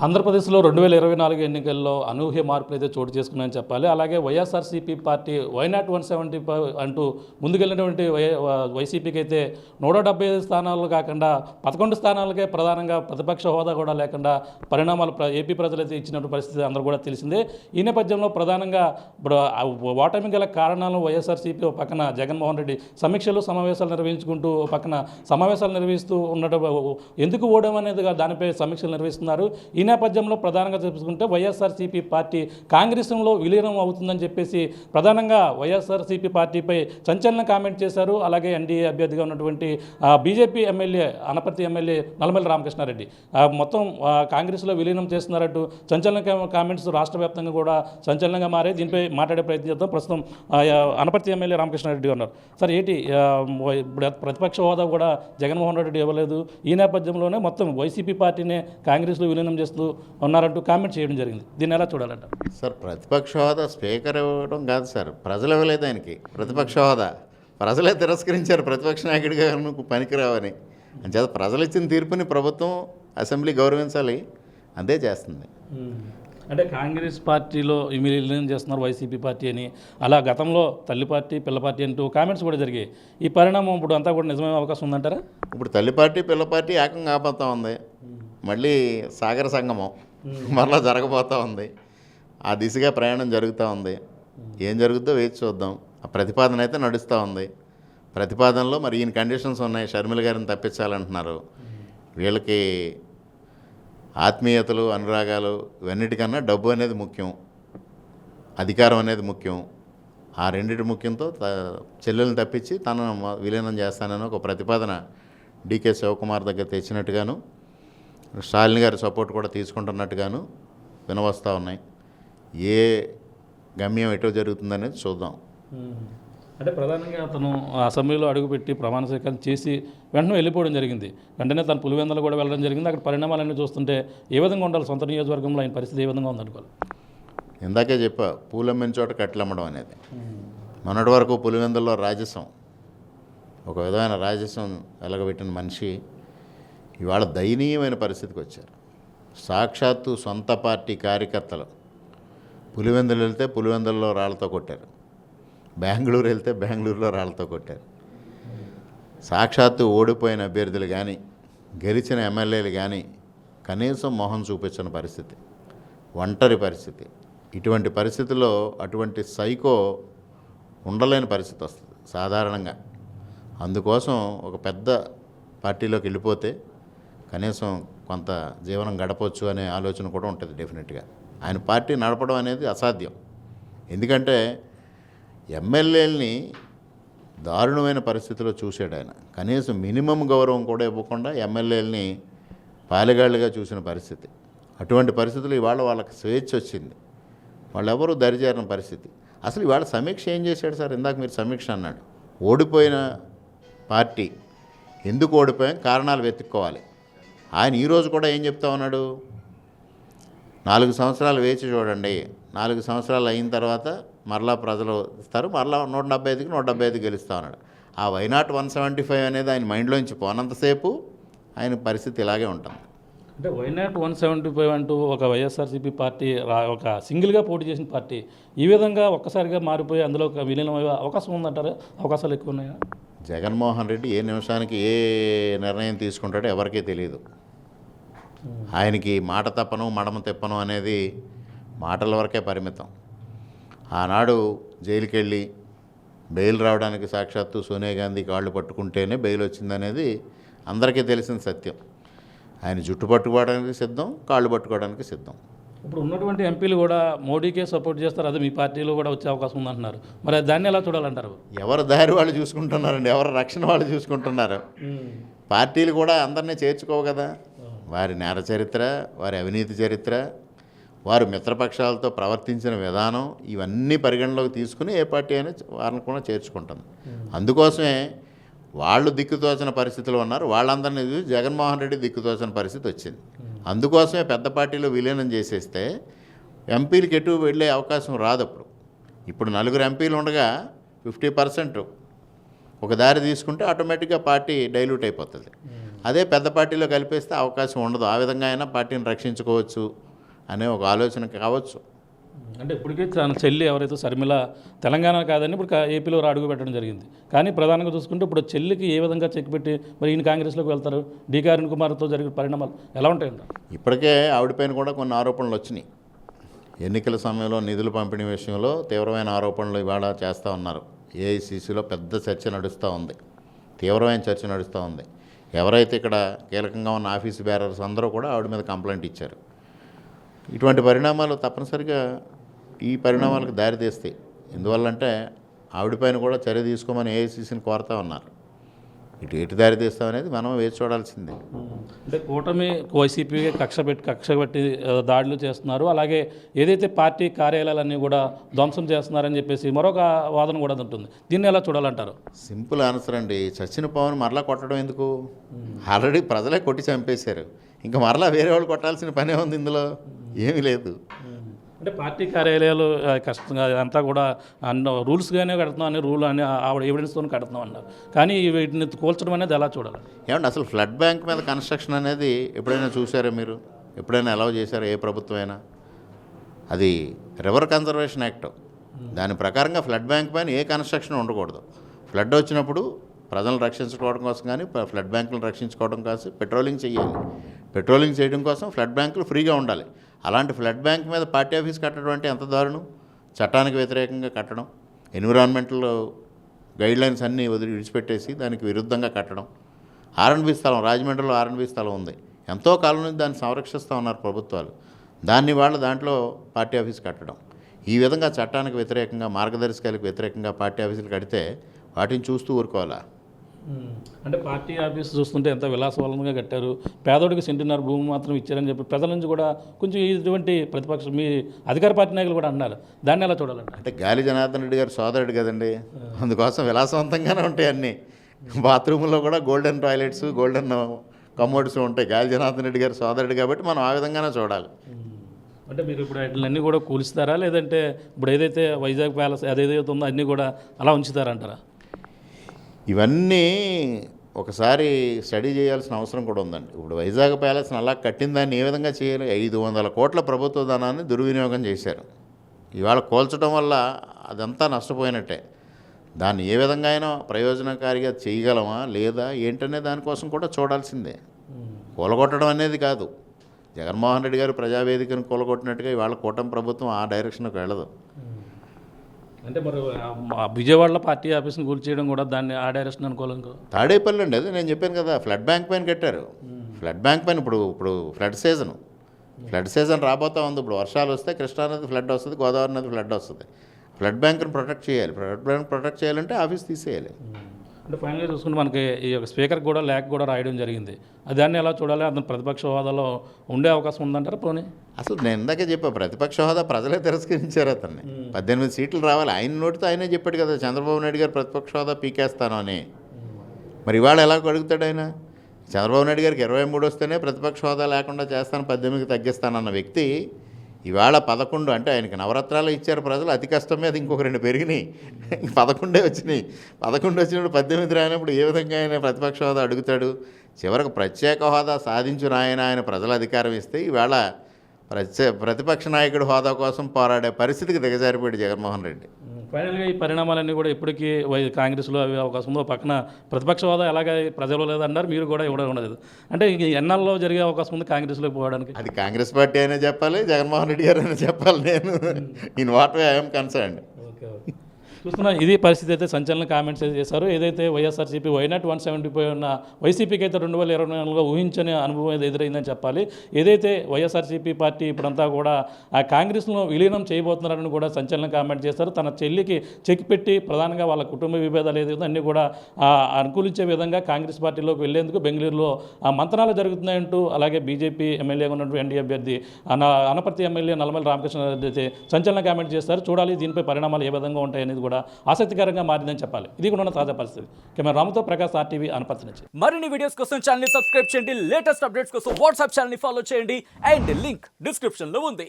ఆంధ్రప్రదేశ్లో 2024 ఎన్నికల్లో అనూహ్య మార్పులు అయితే చోటు చేసుకున్నాయని చెప్పాలి. అలాగే వైఎస్ఆర్సీపీ పార్టీ వైనాట్ 175 అంటూ ముందుకెళ్ళినటువంటి వైసీపీకి అయితే 175 స్థానాలు కాకుండా 11 స్థానాలకే ప్రధానంగా ప్రతిపక్ష హోదా కూడా లేకుండా పరిణామాలు ఏపీ ప్రజలైతే ఇచ్చినటువంటి పరిస్థితి అందరూ కూడా తెలిసిందే. ఈ నేపథ్యంలో ప్రధానంగా ఇప్పుడు ఓటమి గల కారణాలను వైఎస్ఆర్సీపీ ఒక పక్కన జగన్మోహన్ రెడ్డి సమావేశాలు నిర్వహించుకుంటూ ఒక పక్కన సమావేశాలు నిర్వహిస్తూ ఉండడం, ఎందుకు ఓడం అనేది దానిపై సమీక్షలు నిర్వహిస్తున్నారు. ఈ నేపథ్యంలో ప్రధానంగా చూసుకుంటే వైఎస్ఆర్సీపీ పార్టీ కాంగ్రెస్లో విలీనం అవుతుందని చెప్పేసి ప్రధానంగా వైఎస్ఆర్సీపీ పార్టీపై సంచలన కామెంట్ చేశారు. అలాగే ఎన్డీఏ అభ్యర్థిగా ఉన్నటువంటి BJP MLA Anaparthi MLA Nallamalli Ramakrishna Reddy మొత్తం కాంగ్రెస్లో విలీనం చేస్తున్నారంటూ సంచలన కామెంట్స్ రాష్ట్ర వ్యాప్తంగా కూడా సంచలనంగా మారే. దీనిపై మాట్లాడే ప్రయత్నం చేద్దాం. ప్రస్తుతం అనపర్తి ఎమ్మెల్యే రామకృష్ణారెడ్డి ఉన్నారు. సార్, ఏంటి ఇప్పుడు ప్రతిపక్ష హోదా కూడా జగన్మోహన్ రెడ్డి ఇవ్వలేదు. ఈ నేపథ్యంలోనే మొత్తం వైసీపీ పార్టీనే కాంగ్రెస్లో విలీనం చేస్తూ ఉన్నారంటూ కామెంట్ చేయడం జరిగింది. దీన్ని ఎలా చూడాలంట? సార్, ప్రతిపక్ష హోదా స్పీకర్ ఇవ్వడం కాదు సార్, ప్రజలు ఇవ్వలేదు ఆయనకి ప్రతిపక్ష హోదా. ప్రజలే తిరస్కరించారు ప్రతిపక్ష నాయకుడిగా నువ్వు పనికిరావని. అంచేత ప్రజలు ఇచ్చిన తీర్పుని ప్రభుత్వం అసెంబ్లీ గౌరవించాలి, అంతే చేస్తుంది. అంటే కాంగ్రెస్ పార్టీలో విలీనం చేస్తున్నారు వైసీపీ పార్టీ అని, అలా గతంలో తల్లి పార్టీ పిల్ల పార్టీ అంటూ కామెంట్స్ కూడా జరిగాయి. ఈ పరిణామం ఇప్పుడు అంతా కూడా నిజమైన అవకాశం ఉందంటారా? ఇప్పుడు తల్లి పార్టీ పిల్ల పార్టీ ఏకంగా ఆపోతూ ఉంది. మళ్ళీ సాగర సంగమం మరలా జరగబోతూ ఉంది. ఆ దిశగా ప్రయాణం జరుగుతూ ఉంది. ఏం జరుగుతుందో వేచి చూద్దాం. ఆ ప్రతిపాదన అయితే నడుస్తూ ఉంది. ప్రతిపాదనలో మరి ఈయన కండిషన్స్ ఉన్నాయి. షర్మిల గారిని తప్పించాలంటున్నారు. వీళ్ళకి ఆత్మీయతలు, అనురాగాలు ఇవన్నిటికన్నా డబ్బు అనేది ముఖ్యం, అధికారం అనేది ముఖ్యం. ఆ రెండింటి ముఖ్యంతో చెల్లెలను తప్పించి తనను విలీనం చేస్తానని ఒక ప్రతిపాదన డీకే శివకుమార్ దగ్గర తెచ్చినట్టుగాను, స్టాలిన్ గారి సపోర్ట్ కూడా తీసుకుంటున్నట్టుగాను వినవస్తూ ఉన్నాయి. ఏ గమ్యం ఎటో జరుగుతుందనేది చూద్దాం. అంటే ప్రధానంగా అతను అసెంబ్లీలో అడుగుపెట్టి ప్రమాణ స్వీకారం చేసి వెంటనే వెళ్ళిపోవడం జరిగింది. వెంటనే తను పులివెందులు కూడా వెళ్ళడం జరిగింది. అక్కడ పరిణామాలన్నీ చూస్తుంటే ఏ విధంగా ఉండాలి? సొంత నియోజకవర్గంలో ఆయన పరిస్థితి ఏ విధంగా ఉందనుకోవాలి? ఇందాకే చెప్పా, పూలమ్మిన చోట కట్లమ్మడం అనేది. మొన్నటి వరకు పులివెందుల్లో రాజసం, ఒక విధమైన రాజసం వెలగబెట్టిన మనిషి ఇవాళ దయనీయమైన పరిస్థితికి వచ్చారు. సాక్షాత్తు సొంత పార్టీ కార్యకర్తలు పులివెందులు వెళ్తే పులివెందుల్లో రాళ్లతో కొట్టారు, బెంగళూరు వెళ్తే బెంగళూరులో రాళ్లతో కొట్టారు. సాక్షాత్తు ఓడిపోయిన అభ్యర్థులు కానీ గెలిచిన ఎమ్మెల్యేలు కానీ కనీసం మొహం చూపించిన పరిస్థితి, ఒంటరి పరిస్థితి. ఇటువంటి పరిస్థితుల్లో అటువంటి సైకో ఉండలేని పరిస్థితి వస్తుంది సాధారణంగా. అందుకోసం ఒక పెద్ద పార్టీలోకి వెళ్ళిపోతే కనీసం కొంత జీవనం గడపవచ్చు అనే ఆలోచన కూడా ఉంటుంది డెఫినెట్గా. ఆయన పార్టీ నడపడం అనేది అసాధ్యం. ఎందుకంటే ఎమ్మెల్యేలని దారుణమైన పరిస్థితిలో చూశాడు ఆయన. కనీసం మినిమం గౌరవం కూడా ఇవ్వకుండా ఎమ్మెల్యేలని పాలెగాళ్ళుగా చూసిన పరిస్థితి. అటువంటి పరిస్థితులు ఇవాళ వాళ్ళకి స్వేచ్ఛ వచ్చింది, వాళ్ళెవరూ దరిచేరిన పరిస్థితి. అసలు ఇవాళ సమీక్ష ఏం చేశాడు సార్? ఇందాక మీరు సమీక్ష అన్నాడు. ఓడిపోయిన పార్టీ ఎందుకు ఓడిపోయాం కారణాలు వెతుక్కోవాలి. ఆయన ఈరోజు కూడా ఏం చెప్తా ఉన్నాడు? 4 సంవత్సరాలు వేచి చూడండి, 4 సంవత్సరాలు అయిన తర్వాత మరలా ప్రజలు ఇస్తారు, మరలా 175కి 175 గెలుస్తా ఉన్నాడు. ఆ వైనాట్ 175 అనేది ఆయన మైండ్లోంచి పోనంతసేపు ఆయన పరిస్థితి ఇలాగే ఉంటుంది. అంటే వైనాట్ 175 అంటూ ఒక వైఎస్ఆర్సీపీ పార్టీ ఒక సింగిల్గా పోటీ చేసిన పార్టీ ఈ విధంగా ఒక్కసారిగా మారిపోయి అందులో ఒక విలీనం అయ్యే అవకాశం ఉందంటారా? అవకాశాలు ఎక్కువ ఉన్నాయా? జగన్మోహన్ రెడ్డి ఏ నిమిషానికి ఏ నిర్ణయం తీసుకుంటాడో ఎవరికీ తెలియదు. ఆయనకి మాట తప్పను మడమ తిప్పను అనేది మాటల వరకే పరిమితం. ఆనాడు జైలుకి వెళ్ళి బెయిల్ రావడానికి సాక్షాత్తు సోనియా గాంధీ కాళ్ళు పట్టుకుంటేనే బెయిల్ వచ్చిందనేది అందరికీ తెలిసిన సత్యం. ఆయన జుట్టు పట్టుకోవడానికి సిద్ధం, కాళ్ళు పట్టుకోవడానికి సిద్ధం. ఇప్పుడు ఉన్నటువంటి ఎంపీలు కూడా మోడీకే సపోర్ట్ చేస్తారు, అది మీ పార్టీలో కూడా వచ్చే అవకాశం ఉందంటున్నారు. మరి దాన్ని ఎలా చూడాలంటారు? ఎవరు దారి వాళ్ళు చూసుకుంటున్నారండి, ఎవరు రక్షణ వాళ్ళు చూసుకుంటున్నారు. పార్టీలు కూడా అందరినీ చేర్చుకోవు కదా. వారి నేర చరిత్ర, వారి అవినీతి చరిత్ర, వారు మిత్రపక్షాలతో ప్రవర్తించిన విధానం ఇవన్నీ పరిగణలోకి తీసుకుని ఏ పార్టీ అయినా వారిని కూడా చేర్చుకుంటుంది. అందుకోసమే వాళ్ళు దిక్కుతోచిన పరిస్థితిలో ఉన్నారు. వాళ్ళందరినీ చూసి జగన్మోహన్ రెడ్డి దిక్కుతోచిన పరిస్థితి వచ్చింది. అందుకోసమే పెద్ద పార్టీలో విలీనం చేసేస్తే ఎంపీలకి ఎటు వెళ్ళే అవకాశం రాదు. ఇప్పుడు 4 ఎంపీలు ఉండగా 50% ఒక దారి తీసుకుంటే ఆటోమేటిక్గా పార్టీ డైల్యూట్ అయిపోతుంది. అదే పెద్ద పార్టీలో కలిపేస్తే అవకాశం ఉండదు. ఆ విధంగా అయినా పార్టీని రక్షించుకోవచ్చు అనే ఒక ఆలోచన కావచ్చు. అంటే ఇప్పటికీ తన చెల్లి ఎవరైతే శర్మిల తెలంగాణ కాదని ఇప్పుడు ఏపీలో అడుగు పెట్టడం జరిగింది. కానీ ప్రధానంగా చూసుకుంటే ఇప్పుడు చెల్లికి ఏ విధంగా చెక్ పెట్టి మరి ఈయన కాంగ్రెస్లోకి వెళ్తారు? డీకే అరుణ్ కుమార్తో జరిగిన పరిణామాలు ఎలా ఉంటాయంట? ఇప్పటికే ఆవిడపైన కూడా కొన్ని ఆరోపణలు వచ్చినాయి. ఎన్నికల సమయంలో నిధుల పంపిణీ విషయంలో తీవ్రమైన ఆరోపణలు ఇవాళ చేస్తూ ఉన్నారు. ఏఐసిసిలో పెద్ద చర్చ నడుస్తూ ఉంది, తీవ్రమైన చర్చ నడుస్తూ ఉంది. ఎవరైతే ఇక్కడ కీలకంగా ఉన్న ఆఫీస్ బేరర్స్ అందరూ కూడా ఆవిడ మీద కంప్లైంట్ ఇచ్చారు. ఇటువంటి పరిణామాలు తప్పనిసరిగా ఈ పరిణామాలకు దారితీస్తాయి. ఎందువల్లంటే ఆవిడపైన కూడా చర్య తీసుకోమని ఏఐసిసిని కోరుతూ ఉన్నారు. ఎటు దారితీస్తాం అనేది మనం వేచి చూడాల్సిందే. అంటే కూటమి వైసీపీ కక్ష పెట్టి దాడులు చేస్తున్నారు, అలాగే ఏదైతే పార్టీ కార్యాలయాలన్నీ కూడా ధ్వంసం చేస్తున్నారని చెప్పేసి మరొక వాదన కూడా ఉంటుంది. దీన్ని ఎలా చూడాలంటారు? సింపుల్ ఆన్సర్ అండి. చచ్చిన పవన్ మరలా కొట్టడం ఎందుకు? ఆల్రెడీ ప్రజలే కొట్టి చంపేశారు. ఇంకా మరలా వేరే వాళ్ళు కొట్టాల్సిన పనే ఉంది ఇందులో, ఏమీ లేదు. అంటే పార్టీ కార్యాలయాలు కష్టంగా అంతా కూడా అన్న రూల్స్గానే కడుతున్నాం అని రూల్ అని ఆవిడ ఎవిడెన్స్తో కడుతున్నాం అన్నారు. కానీ వీటిని కూల్చడం అనేది ఎలా చూడాలి? ఏమంటే అసలు ఫ్లడ్ బ్యాంక్ మీద కన్స్ట్రక్షన్ అనేది ఎప్పుడైనా చూసారా మీరు? ఎప్పుడైనా అలౌ చేశారా ఏ ప్రభుత్వం అయినా? అది రివర్ కన్జర్వేషన్ యాక్ట్, దాని ప్రకారంగా ఫ్లడ్ బ్యాంక్ పైన ఏ కన్స్ట్రక్షన్ ఉండకూడదు. ఫ్లడ్ వచ్చినప్పుడు ప్రజలను రక్షించుకోవడం కోసం కానీ ఫ్లడ్ బ్యాంకులను రక్షించుకోవడం కోసం పెట్రోలింగ్ చేయాలి. పెట్రోలింగ్ చేయడం కోసం ఫ్లడ్ బ్యాంకులు ఫ్రీగా ఉండాలి. అలాంటి ఫ్లడ్ బ్యాంక్ మీద పార్టీ ఆఫీస్ కట్టడం అంటే ఎంత దారుణం! చట్టానికి వ్యతిరేకంగా కట్టడం, ఎన్విరాన్మెంటల్ గైడ్లైన్స్ అన్నీ విడిచిపెట్టేసి దానికి విరుద్ధంగా కట్టడం. ఆర్ఎండ్బి స్థలం, రాజమండ్రిలో ఆర్ఎండ్బి స్థలం ఉంది, ఎంతో కాలం నుంచి దాన్ని సంరక్షిస్తూ ఉన్నారు ప్రభుత్వాలు. దాన్ని వాళ్ళు దాంట్లో పార్టీ ఆఫీస్ కట్టడం, ఈ విధంగా చట్టానికి వ్యతిరేకంగా మార్గదర్శకాలకు వ్యతిరేకంగా పార్టీ ఆఫీసులు కడితే వాటిని చూస్తూ ఊరుకోవాలా? అంటే పార్టీ ఆఫీస్ చూస్తుంటే ఎంత విలాసవంతంగా కట్టారు, పేదోడికి సెంటున్నర భూమి మాత్రం ఇచ్చారని చెప్పి ప్రజల నుంచి కూడా కొంచెం ఇటువంటి ప్రతిపక్షం మీ అధికార పార్టీ నాయకులు కూడా అన్నారు. దాన్ని ఎలా చూడాలంటే? అంటే గాలి జనార్దన్ రెడ్డి గారు సోదరుడు కదండి, అందుకోసం విలాసవంతంగానే ఉంటాయి అన్నీ. బాత్రూంలో కూడా గోల్డెన్ టాయిలెట్స్, గోల్డెన్ కమోడ్స్ ఉంటాయి. గాలి జనార్దన్ రెడ్డి గారు సోదరుడు కాబట్టి మనం ఆ విధంగానే చూడాలి. అంటే మీరు ఇప్పుడు వాటిలన్నీ కూడా కూలుస్తారా, లేదంటే ఇప్పుడు ఏదైతే వైజాగ్ ప్యాలెస్ అదేదైతే ఉందో అన్నీ కూడా అలా ఉంచుతారంటారా? ఇవన్నీ ఒకసారి స్టడీ చేయాల్సిన అవసరం కూడా ఉందండి. ఇప్పుడు వైజాగ్ ప్యాలెస్ని అలా కట్టిన దాన్ని ఏ విధంగా చేయాలి? 500 కోట్ల ప్రభుత్వ ధనాన్ని దుర్వినియోగం చేశారు. ఇవాళ కూల్చడం వల్ల అదంతా నష్టపోయినట్టే. దాన్ని ఏ విధంగా అయినా ప్రయోజనకారిగా చేయగలమా లేదా ఏంటనే దానికోసం కూడా చూడాల్సిందే. కూలగొట్టడం అనేది కాదు. జగన్మోహన్ రెడ్డి గారు ప్రజావేదికను కూలగొట్టినట్టుగా ఇవాళ కూటమి ప్రభుత్వం ఆ డైరెక్షన్కి వెళ్ళదు. అంటే మరి విజయవాడలో పార్టీ ఆఫీస్ని కూల్చేయడం కూడా దాన్ని ఆ డైరెక్షన్ అనుకోవాలనుకో. తాడేపల్లి అండి, అదే నేను చెప్పాను కదా, ఫ్లడ్ బ్యాంక్ పైన కట్టారు. ఫ్లడ్ బ్యాంక్ పైన ఇప్పుడు ఫ్లడ్ సీజన్ రాబోతూ ఉంది. ఇప్పుడు వర్షాలు వస్తే కృష్ణానది ఫ్లడ్ వస్తుంది, గోదావరి నది ఫ్లడ్ వస్తుంది. ఫ్లడ్ బ్యాంక్ని ప్రొటెక్ట్ చేయాలి. ఫ్లడ్ బ్యాంక్ ప్రొటెక్ట్ చేయాలంటే ఆఫీస్ తీసేయాలి. అంటే ఫైనల్గా చూసుకుంటే మనకి ఈ యొక్క స్పీకర్ కూడా లేఖ కూడా రాయడం జరిగింది. దాన్ని ఎలా చూడాలి? అతను ప్రతిపక్ష హోదాలో ఉండే అవకాశం ఉందంటారా? పోనీ అసలు నేను ఇందాకే చెప్పా, ప్రతిపక్ష హోదా ప్రజలే తిరస్కరించారు అతన్ని. 18 సీట్లు రావాలి, ఆయన నోటితో ఆయనే చెప్పాడు కదా, చంద్రబాబు నాయుడు గారు ప్రతిపక్ష హోదా పీకేస్తాను అని. మరి ఇవాళ ఎలా అడుగుతాడు ఆయన? చంద్రబాబు నాయుడు గారికి 23 వస్తేనే ప్రతిపక్ష హోదా లేకుండా చేస్తాను, 18కి తగ్గిస్తానన్న వ్యక్తి ఇవాళ 11, అంటే ఆయనకి నవరత్నాలు ఇచ్చారు ప్రజలు, అతి కష్టం మీద ఇంకొక 2 పెరిగినాయి, 11 వచ్చినాయి. 11 వచ్చినప్పుడు 18 రానప్పుడు ఏ విధంగా ఆయన ప్రతిపక్ష హోదా అడుగుతాడు? చివరకు ప్రత్యేక హోదా సాధించిన ఆయన ప్రజల అధికారం ఇస్తే ఇవాళ ప్రతిపక్ష నాయకుడు హోదా కోసం పోరాడే పరిస్థితికి దిగజారిపోయాడు జగన్మోహన్ రెడ్డి. ఫైనల్గా ఈ పరిణామాలన్నీ కూడా ఇప్పటికీ కాంగ్రెస్లో అవి అవకాశం ఉందో, పక్కన ప్రతిపక్ష హోదా ఎలాగ ప్రజలు లేదన్నారు, మీరు కూడా ఇవ్వడం ఉండదు. అంటే ఇంక ఎన్నాళ్ళలో జరిగే అవకాశం ఉంది కాంగ్రెస్లోకి పోవడానికి? అది కాంగ్రెస్ పార్టీ అయినా చెప్పాలి, జగన్మోహన్ రెడ్డి గారు అయినా చెప్పాలి. నేను in what way I'm concerned. చూస్తున్నా ఇది పరిస్థితి. అయితే సంచలన కామెంట్స్ చేశారు. ఏదైతే వైఎస్ఆర్సీపీ వైనాట్ 175 ఉన్న వైసీపీకి అయితే 2024లో ఊహించని అనుభవం ఎదురైందని చెప్పాలి. ఏదైతే వైఎస్ఆర్సీపీ పార్టీ ఇప్పుడంతా కూడా ఆ కాంగ్రెస్లో విలీనం చేయబోతున్నారని కూడా సంచలన కామెంట్ చేశారు. తన చెల్లికి చెక్ పెట్టి ప్రధానంగా వాళ్ళ కుటుంబ విభేదాలు ఏదైతే అన్నీ కూడా అనుకూలించే విధంగా కాంగ్రెస్ పార్టీలోకి వెళ్లేందుకు బెంగళూరులో మంతనాలు జరుగుతున్నాయంటూ, అలాగే బీజేపీ ఎమ్మెల్యేగా ఉన్నటువంటి ఎన్డీ అభ్యర్థి అనపర్తి ఎమ్మెల్యే నల్లమల్లి రామకృష్ణారెడ్డి అయితే సంచలన కామెంట్ చేస్తారు. చూడాలి దీనిపై పరిణామాలు ఏ విధంగా ఉంటాయనేది కూడా ఆసక్తికరంగా మారిందని చెప్పాలి. ఇది కూడా ఉన్న తాజా పరిస్థితి. కెమెరా రాముతో ప్రకాష్, RTV అనపర్తి నుంచి. మరిన్ని వీడియోస్ కోసం ఛానల్ ని సబ్స్క్రైబ్ చేయండి. లేటెస్ట్ అప్డేట్స్ కోసం వాట్సాప్ ఛానల్ ని ఫాలో చేయండి. అండ్ లింక్ డిస్క్రిప్షన్ లో ఉంది.